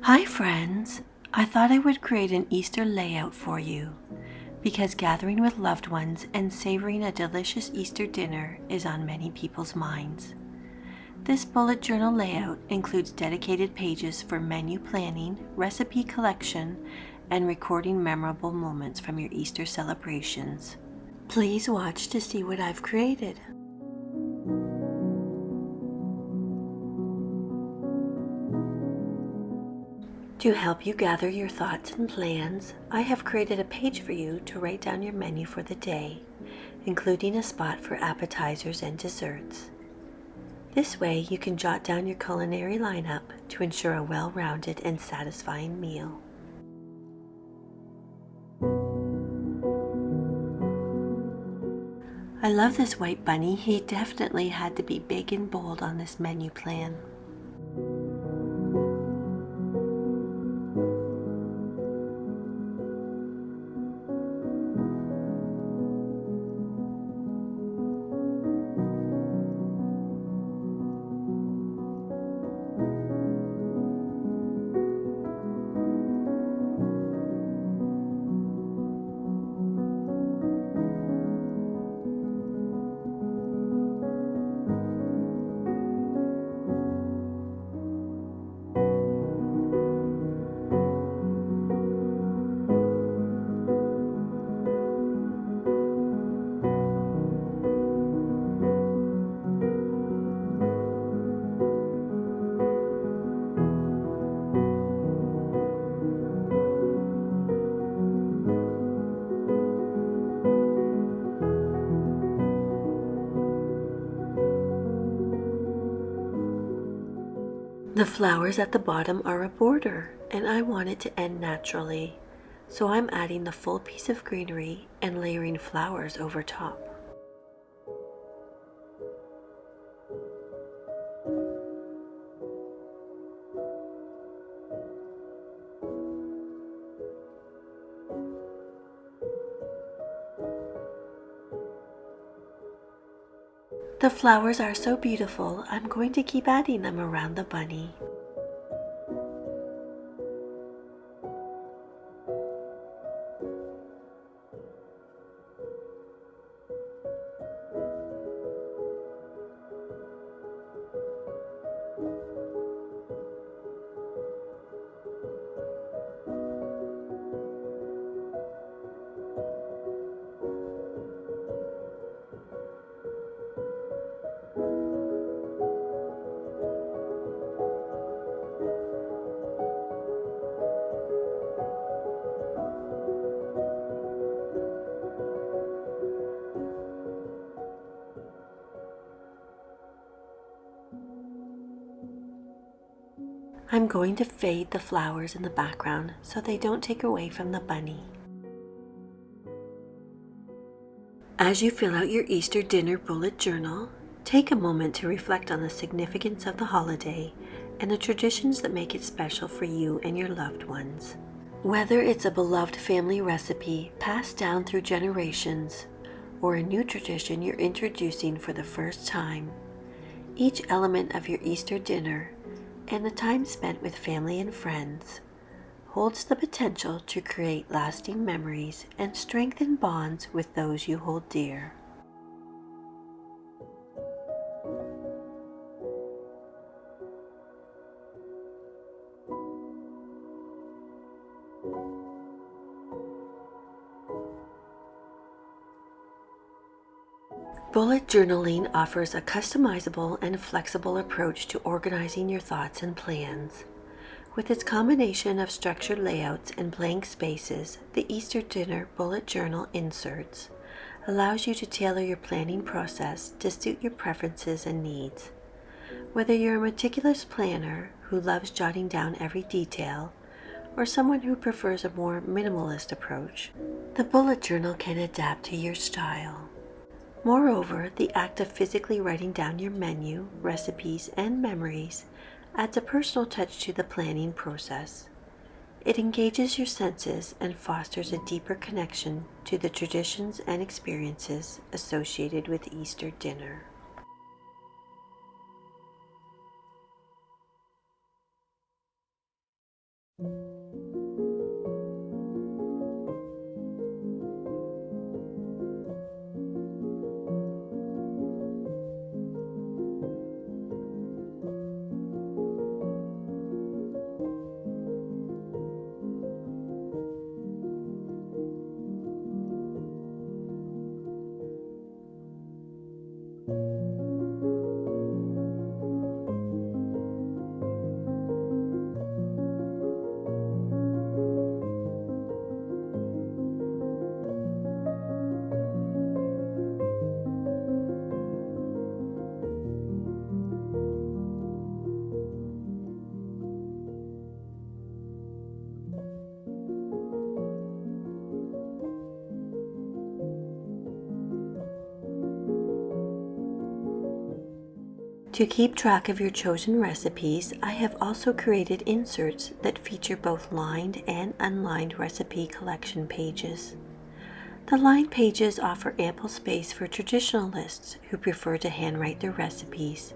Hi friends! I thought I would create an Easter layout for you because gathering with loved ones and savoring a delicious Easter dinner is on many people's minds. This bullet journal layout includes dedicated pages for menu planning, recipe collection, and recording memorable moments from your Easter celebrations. Please watch to see what I've created. To help you gather your thoughts and plans, I have created a page for you to write down your menu for the day, including a spot for appetizers and desserts. This way you can jot down your culinary lineup to ensure a well-rounded and satisfying meal. I love this white bunny. He definitely had to be big and bold on this menu plan. The flowers at the bottom are a border, and I want it to end naturally, so I'm adding the full piece of greenery and layering flowers over top. The flowers are so beautiful, I'm going to keep adding them around the bunny. I'm going to fade the flowers in the background so they don't take away from the bunny. As you fill out your Easter dinner bullet journal, take a moment to reflect on the significance of the holiday and the traditions that make it special for you and your loved ones. Whether it's a beloved family recipe passed down through generations or a new tradition you're introducing for the first time, each element of your Easter dinner and the time spent with family and friends holds the potential to create lasting memories and strengthen bonds with those you hold dear. Bullet journaling offers a customizable and flexible approach to organizing your thoughts and plans. With its combination of structured layouts and blank spaces, the Easter dinner bullet journal inserts allows you to tailor your planning process to suit your preferences and needs. Whether you're a meticulous planner who loves jotting down every detail, or someone who prefers a more minimalist approach, the bullet journal can adapt to your style. Moreover, the act of physically writing down your menu, recipes, and memories adds a personal touch to the planning process. It engages your senses and fosters a deeper connection to the traditions and experiences associated with Easter dinner. To keep track of your chosen recipes, I have also created inserts that feature both lined and unlined recipe collection pages. The lined pages offer ample space for traditionalists who prefer to handwrite their recipes,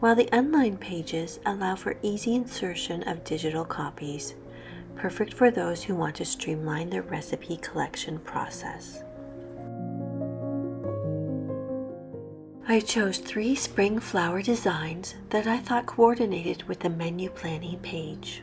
while the unlined pages allow for easy insertion of digital copies, perfect for those who want to streamline their recipe collection process. I chose 3 spring flower designs that I thought coordinated with the menu planning page.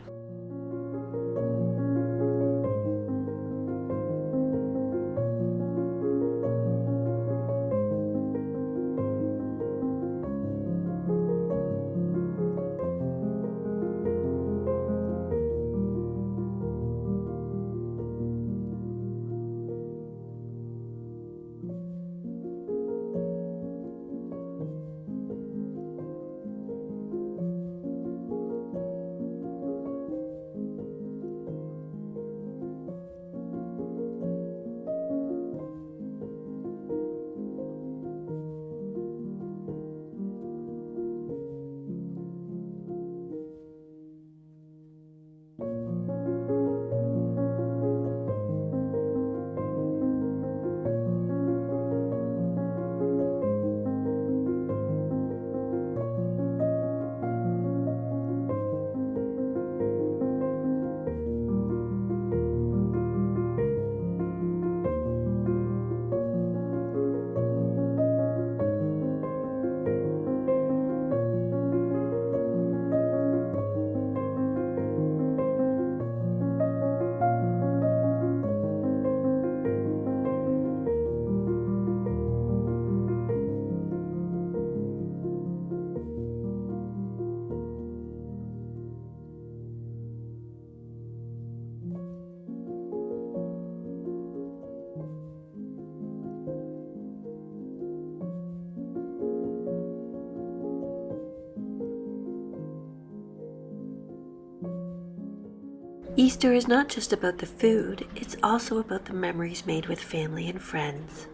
Easter is not just about the food, it's also about the memories made with family and friends.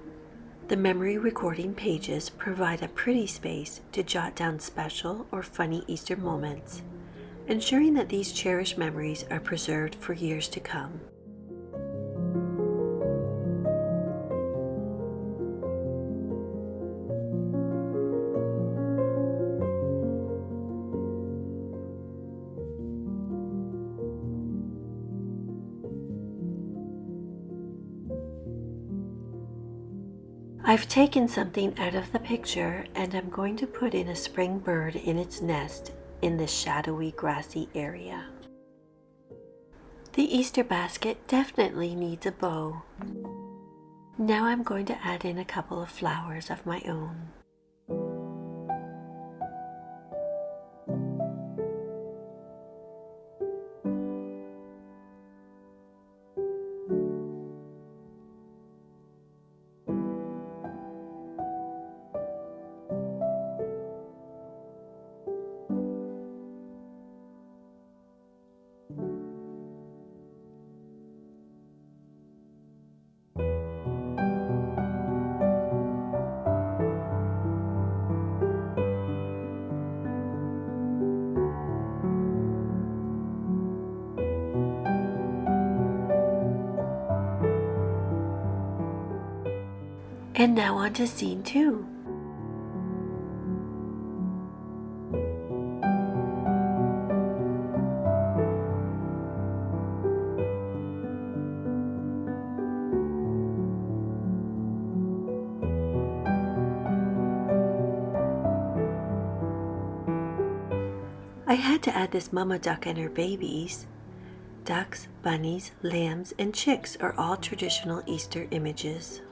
The memory recording pages provide a pretty space to jot down special or funny Easter moments, ensuring that these cherished memories are preserved for years to come. I've taken something out of the picture and I'm going to put in a spring bird in its nest in this shadowy grassy area. The Easter basket definitely needs a bow. Now I'm going to add in a couple of flowers of my own. And now on to scene 2. I had to add this mama duck and her babies. Ducks, bunnies, lambs, and chicks are all traditional Easter images.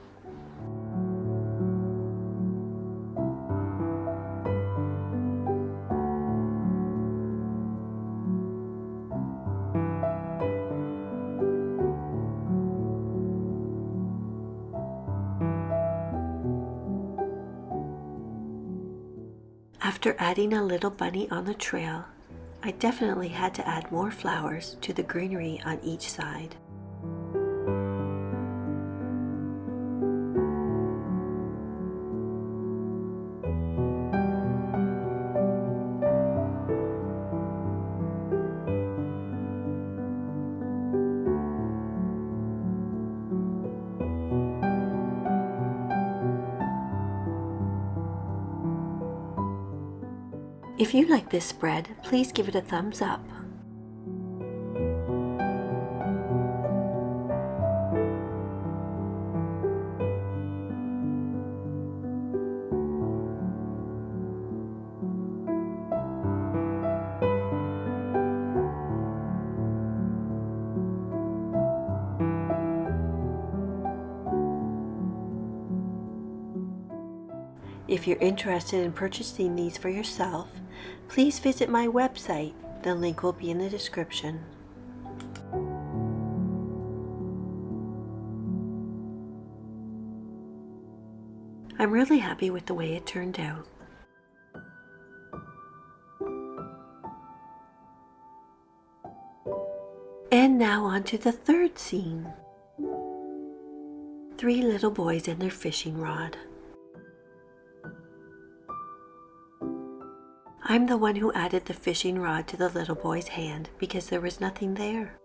After adding a little bunny on the trail, I definitely had to add more flowers to the greenery on each side. If you like this spread, please give it a thumbs up. If you're interested in purchasing these for yourself, please visit my website. The link will be in the description. I'm really happy with the way it turned out. And now on to the third scene. 3 little boys and their fishing rod. I'm the one who added the fishing rod to the little boy's hand because there was nothing there.